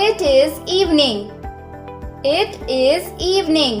It is evening. It is evening.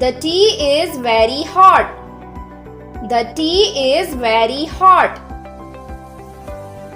The tea is very hot. The tea is very hot.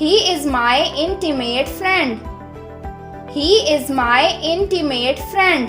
He is my intimate friend. He is my intimate friend.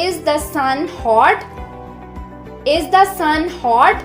Is the sun hot? Is the sun hot?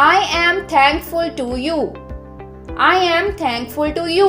I am thankful to you. I am thankful to you.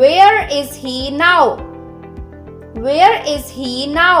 Where is he now? Where is he now?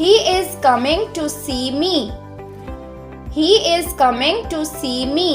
He is coming to see me. He is coming to see me.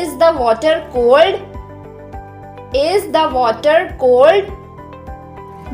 Is the water cold? Is the water cold?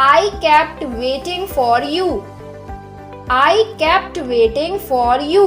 I kept waiting for you. I kept waiting for you.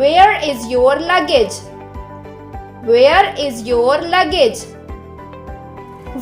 Where is your luggage? Where is your luggage?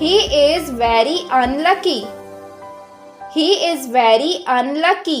He is very unlucky. He is very unlucky.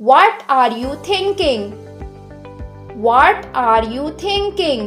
What are you thinking? What are you thinking?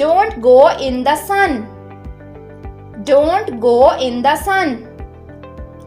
Don't go in the sun. Don't go in the sun.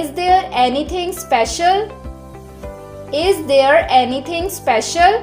Is there anything special? Is there anything special?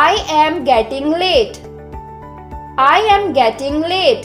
I am getting late. I am getting late.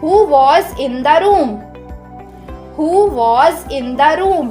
Who was in the room? Who was in the room?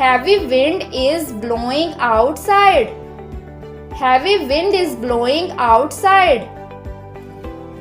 Heavy wind is blowing outside. Heavy wind is blowing outside.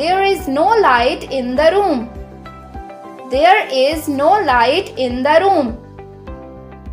There is no light in the room. There is no light in the room.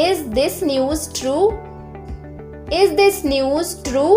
Is this news true? Is this news true?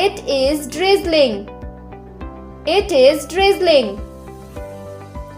It is drizzling. It is drizzling.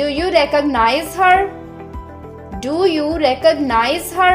Do you recognize her? Do you recognize her?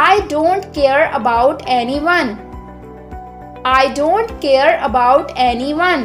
I don't care about anyone. I don't care about anyone.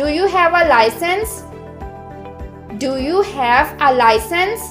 Do you have a license? Do you have a license?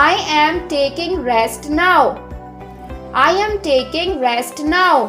I am taking rest now. I am taking rest now.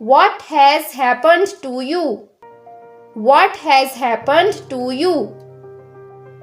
What has happened to you? What has happened to you?